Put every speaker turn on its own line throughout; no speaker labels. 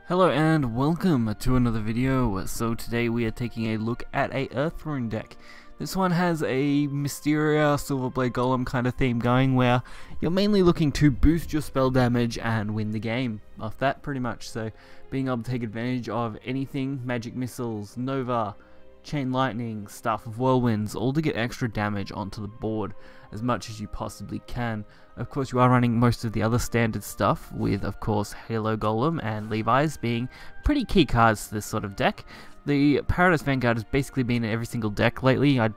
Hello and welcome to another video. So today we are taking a look at a Earthrune deck. This one has a Mysteria Silverblade Golem kind of theme going, where you're mainly looking to boost your spell damage and win the game off that pretty much. So being able to take advantage of anything, magic missiles, Nova, Chain Lightning, Staff of Whirlwinds, all to get extra damage onto the board as much as you possibly can. Of course, you are running most of the other standard stuff, with of course Halo Golem and Levi's being pretty key cards to this sort of deck. The Paradise Vanguard has basically been in every single deck lately. I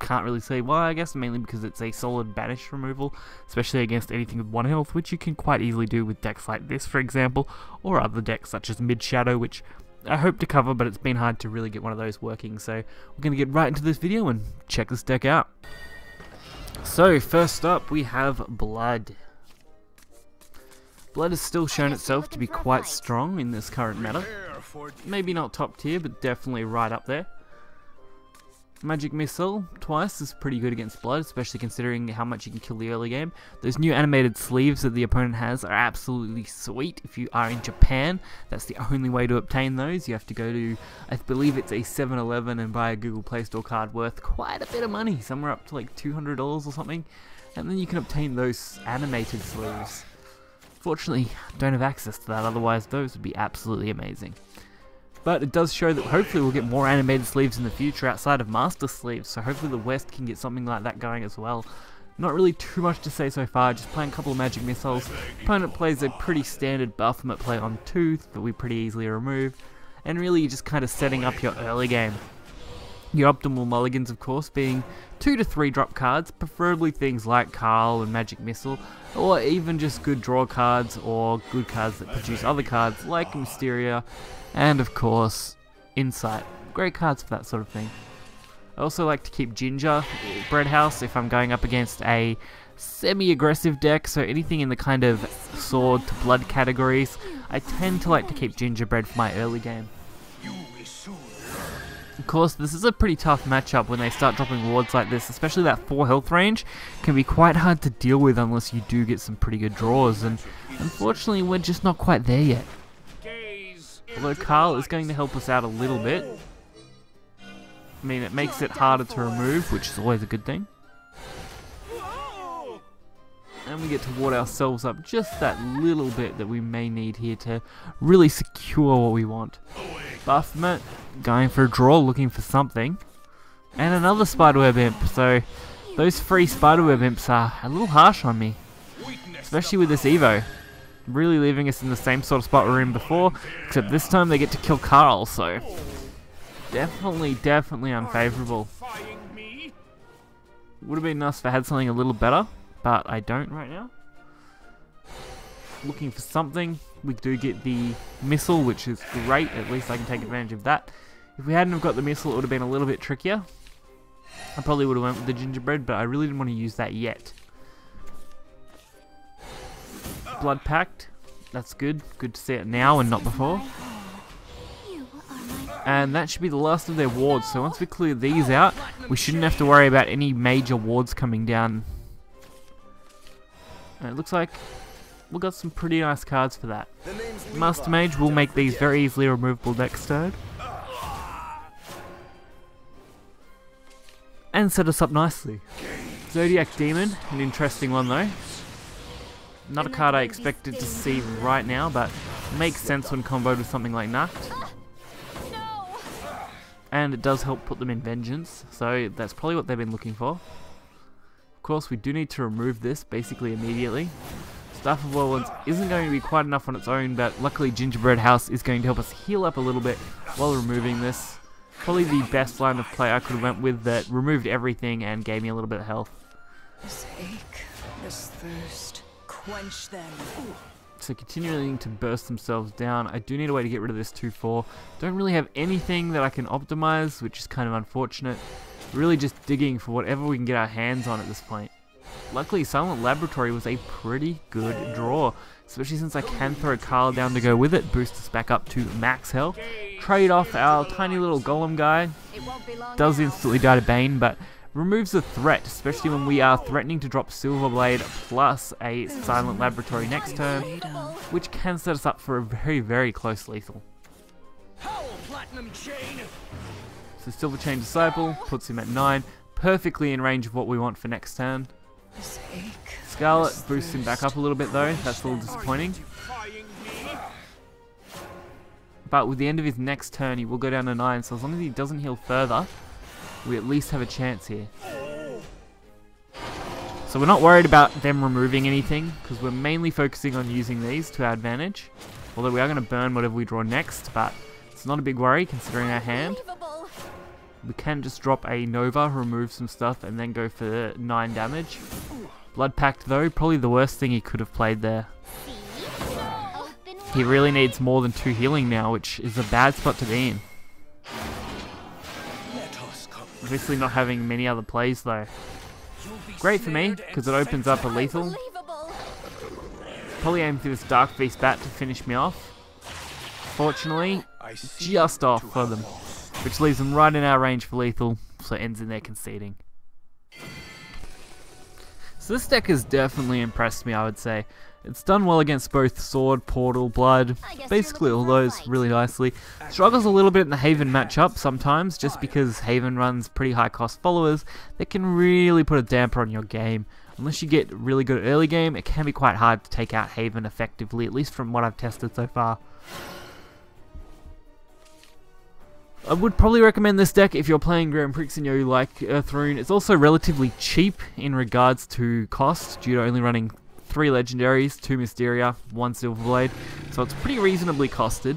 can't really say why, I guess mainly because it's a solid banish removal, especially against anything with 1 health, which you can quite easily do with decks like this, for example, or other decks such as Mid Shadow, which I hope to cover, but it's been hard to really get one of those working. So we're going to get right into this video and check this deck out. So first up we have Blood. Blood has still shown itself to be quite strong in this current meta. Maybe not top tier, but definitely right up there. Magic Missile twice is pretty good against Blood, especially considering how much you can kill the early game. Those new animated sleeves that the opponent has are absolutely sweet. If you are in Japan, that's the only way to obtain those. You have to go to, I believe it's a 7-Eleven and buy a Google Play Store card worth quite a bit of money, somewhere up to like $200 or something, and then you can obtain those animated sleeves. Fortunately, I don't have access to that, otherwise those would be absolutely amazing. But it does show that hopefully we'll get more animated sleeves in the future outside of Master Sleeves, so hopefully the West can get something like that going as well. Not really too much to say so far, just playing a couple of magic missiles. Opponent plays a pretty standard Bahamut play on Tooth that we pretty easily remove, and really you're just kind of setting up your early game. Your optimal mulligans, of course, being 2 to 3 drop cards, preferably things like Carl and Magic Missile, or even just good draw cards or good cards that produce other cards like Mysteria, and of course Insight. Great cards for that sort of thing. I also like to keep Ginger Bread House if I'm going up against a semi-aggressive deck, so anything in the kind of sword to blood categories, I tend to like to keep Gingerbread for my early game. Of course, this is a pretty tough matchup when they start dropping wards like this, especially that 4 health range can be quite hard to deal with unless you do get some pretty good draws, and unfortunately we're just not quite there yet. Although Carl is going to help us out a little bit. I mean, it makes it harder to remove, which is always a good thing. And we get to ward ourselves up just that little bit that we may need here to really secure what we want. Bahamut going for a draw, looking for something. And another Spiderweb Imp, so those free Spiderweb Imps are a little harsh on me. Especially with this Evo. Really leaving us in the same sort of spot we were in before, except this time they get to kill Carl, so definitely unfavourable. Would have been nice if I had something a little better, but I don't right now. Looking for something. We do get the missile, which is great, at least I can take advantage of that. If we hadn't have got the missile, it would have been a little bit trickier. I probably would have went with the Gingerbread, but I really didn't want to use that yet. Blood Pact, that's good. Good to see it now and not before. And that should be the last of their wards, so once we clear these out, we shouldn't have to worry about any major wards coming down. And it looks like we've got some pretty nice cards for that. Master Mage will make these very easily removable deck stirred. And set us up nicely. Zodiac Demon, an interesting one though. Not a card I expected to see right now, but makes sense when comboed with something like Nacht. And it does help put them in Vengeance, so that's probably what they've been looking for. Of course, we do need to remove this basically immediately. Staff of Whirlwinds isn't going to be quite enough on its own, but luckily Gingerbread House is going to help us heal up a little bit while removing this. Probably the best line of play I could have went with that removed everything and gave me a little bit of health.
This ache, this thirst. Quench them.
So continuing to burst themselves down. I do need a way to get rid of this 2-4. Don't really have anything that I can optimize, which is kind of unfortunate. Really just digging for whatever we can get our hands on at this point. Luckily, Silent Laboratory was a pretty good draw, especially since I can throw Carl down to go with it, boost us back up to max health. Trade off our tiny little golem guy. Does instantly die to Bane, but removes a threat, especially when we are threatening to drop Silverblade plus a Silent Laboratory next turn, which can set us up for a very, very close lethal. So Silver Chain Disciple puts him at 9, perfectly in range of what we want for next turn. Scarlet boosts him back up a little bit though, that's a little disappointing. But with the end of his next turn he will go down to 9, so as long as he doesn't heal further, we at least have a chance here. So we're not worried about them removing anything, because we're mainly focusing on using these to our advantage. Although we are going to burn whatever we draw next, but it's not a big worry considering our hand. We can just drop a Nova, remove some stuff, and then go for 9 damage. Blood Pact though, probably the worst thing he could have played there. He really needs more than 2 healing now, which is a bad spot to be in. Obviously not having many other plays though. Great for me, because it opens up a lethal. Probably aim for this Dark Beast Bat to finish me off. Fortunately, just off for them, which leaves them right in our range for lethal, so it ends in their conceding. So this deck has definitely impressed me, I would say. It's done well against both Sword, Portal, Blood, basically all those really nicely. Struggles a little bit in the Haven matchup sometimes, just because Haven runs pretty high cost followers that can really put a damper on your game. Unless you get really good at early game, it can be quite hard to take out Haven effectively, at least from what I've tested so far. I would probably recommend this deck if you're playing Grand Prix and you like Earthrune. It's also relatively cheap in regards to cost, due to only running 3 legendaries, 2 Mysteria, 1 Silverblade, so it's pretty reasonably costed.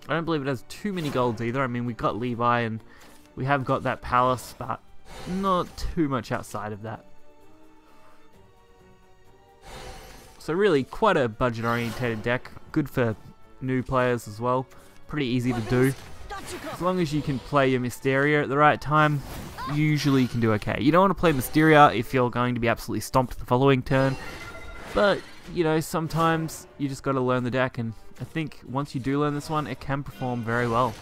I don't believe it has too many golds either. I mean, we've got Levi and we have got that Palace, but not too much outside of that. So really, quite a budget-orientated deck, good for new players as well, pretty easy to do. As long as you can play your Mysteria at the right time, usually you can do okay. You don't want to play Mysteria if you're going to be absolutely stomped the following turn, but, you know, sometimes you just got to learn the deck, and I think once you do learn this one, it can perform very well.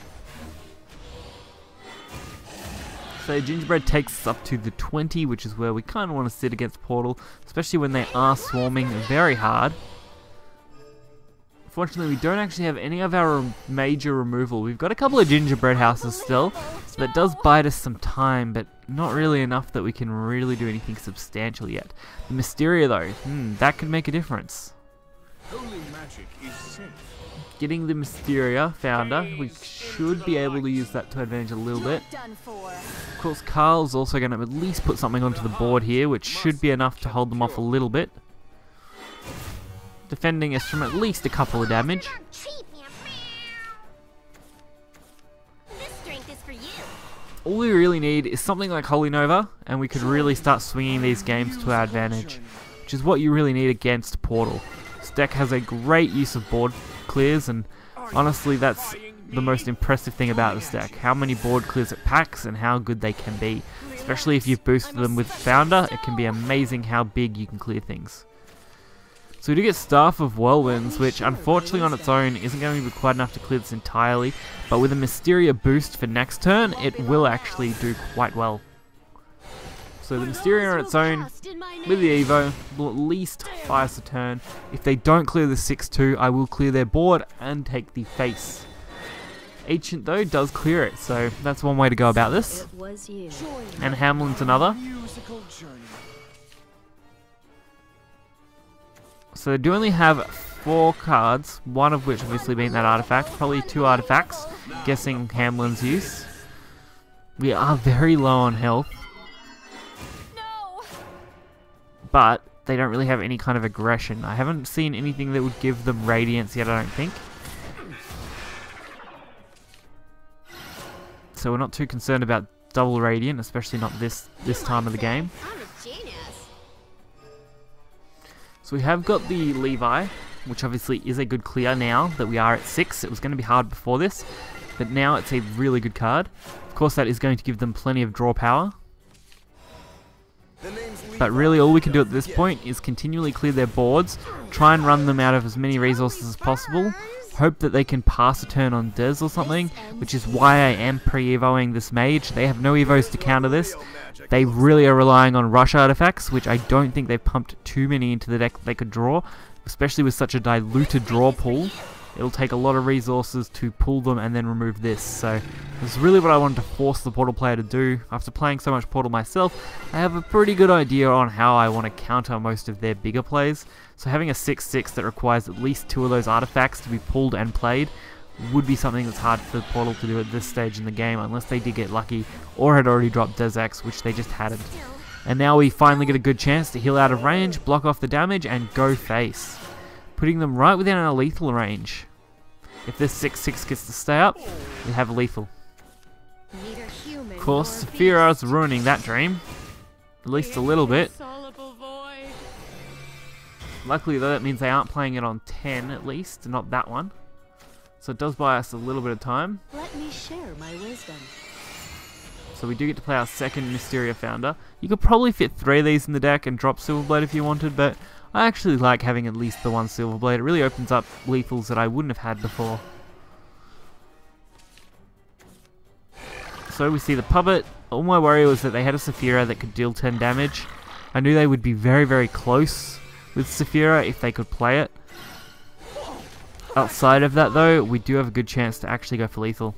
So Gingerbread takes us up to the 20, which is where we kind of want to sit against Portal, especially when they are swarming very hard. Fortunately, we don't actually have any of our major removal. We've got a couple of gingerbread houses still, so that does bide us some time, but not really enough that we can really do anything substantial yet. The Mysteria though, that could make a difference. Getting the Mysteria Founder, we should be able to use that to advantage a little bit. Of course, Carl's also going to at least put something onto the board here, which should be enough to hold them off a little bit. Defending us from at least a couple of damage. All we really need is something like Holy Nova, and we could really start swinging these games to our advantage, which is what you really need against Portal. This deck has a great use of board clears, and honestly that's the most impressive thing about this deck. How many board clears it packs and how good they can be. Especially if you've boosted them with Founder, it can be amazing how big you can clear things. So we do get Staff of Whirlwinds, which unfortunately on its own isn't going to be quite enough to clear this entirely, but with a Mysteria boost for next turn, it will actually do quite well. So the Mysteria on its own, with the Evo, will at least fire us a turn. If they don't clear the 6-2, I will clear their board and take the face. Ancient though does clear it, so that's one way to go about this. And Hamlin's another. So they do only have 4 cards, one of which obviously being that artifact, probably 2 artifacts, guessing Hamlin's use. We are very low on health, but they don't really have any kind of aggression. I haven't seen anything that would give them Radiance yet, I don't think. So we're not too concerned about double Radiant, especially not this time of the game. So we have got the Levi, which obviously is a good clear now that we are at 6. It was going to be hard before this, but now it's a really good card. Of course that is going to give them plenty of draw power. But really all we can do at this point is continually clear their boards, try and run them out of as many resources as possible, hope that they can pass a turn on Des or something, which is why I am pre-evoing this mage. They have no evos to counter this. They really are relying on rush artifacts, which I don't think they've pumped too many into the deck that they could draw, especially with such a diluted draw pool. It'll take a lot of resources to pull them and then remove this. So this is really what I wanted to force the Portal player to do. After playing so much Portal myself, I have a pretty good idea on how I want to counter most of their bigger plays. So having a 6/6 that requires at least 2 of those artifacts to be pulled and played would be something that's hard for the Portal to do at this stage in the game, unless they did get lucky or had already dropped Desex, which they just hadn't. And now we finally get a good chance to heal out of range, block off the damage, and go face, putting them right within our lethal range. If this 6/6 gets to stay up, we have a lethal. Of course, Saphira's ruining that dream, at least a little bit. Luckily though, that means they aren't playing it on 10 at least, not that one. So it does buy us a little bit of time.
Let me share my wisdom.
So we do get to play our second Mysteria Founder. You could probably fit 3 of these in the deck and drop Silverblade if you wanted, but I actually like having at least the one Silverblade. It really opens up lethals that I wouldn't have had before. So we see the Puppet. All my worry was that they had a Saphira that could deal 10 damage. I knew they would be very, very close with Saphira if they could play it. Outside of that though, we do have a good chance to actually go for lethal.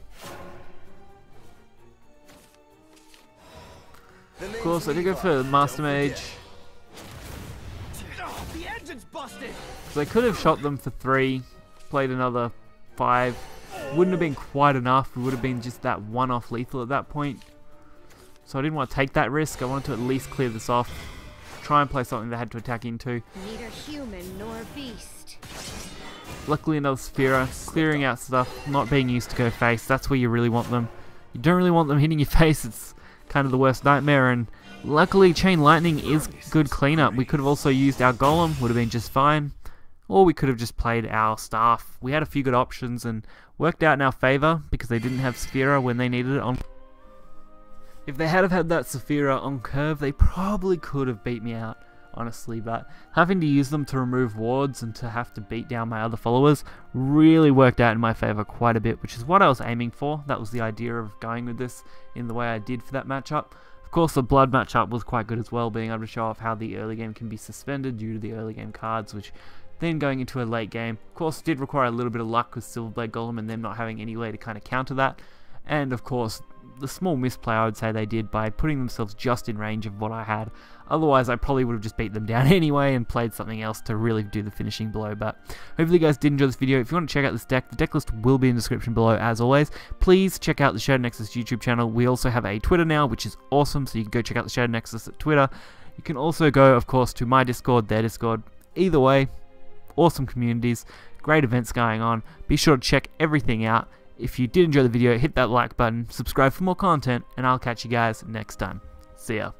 Of course, I did go for Master Mage. So I could have shot them for 3, played another 5. Wouldn't have been quite enough. It would have been just that one-off lethal at that point. So I didn't want to take that risk. I wanted to at least clear this off. Try and play something they had to attack into.
Neither human nor beast.
Luckily another Saphira, clearing out stuff, not being used to go face. That's where you really want them. You don't really want them hitting your face. It's kind of the worst nightmare, and luckily Chain Lightning is good cleanup. We could have also used our Golem, would have been just fine. Or we could have just played our Staff. We had a few good options and worked out in our favour because they didn't have Saphira when they needed it on. If they had had that Saphira on curve, they probably could have beat me out, honestly, but having to use them to remove wards and to have to beat down my other followers really worked out in my favour quite a bit, which is what I was aiming for. That was the idea of going with this in the way I did for that matchup. Of course, the Blood matchup was quite good as well, being able to show off how the early game can be suspended due to the early game cards, which then going into a late game, of course, did require a little bit of luck with Silverblade Golem and them not having any way to kind of counter that. And of course, the small misplay I would say they did by putting themselves just in range of what I had. Otherwise, I probably would have just beat them down anyway and played something else to really do the finishing blow. But hopefully you guys did enjoy this video. If you want to check out this deck, the deck list will be in the description below as always. Please check out the Shadow Nexus YouTube channel. We also have a Twitter now, which is awesome, so you can go check out the Shadow Nexus at Twitter. You can also go, of course, to my Discord, their Discord. Either way, awesome communities, great events going on. Be sure to check everything out. If you did enjoy the video, hit that like button, subscribe for more content, and I'll catch you guys next time. See ya.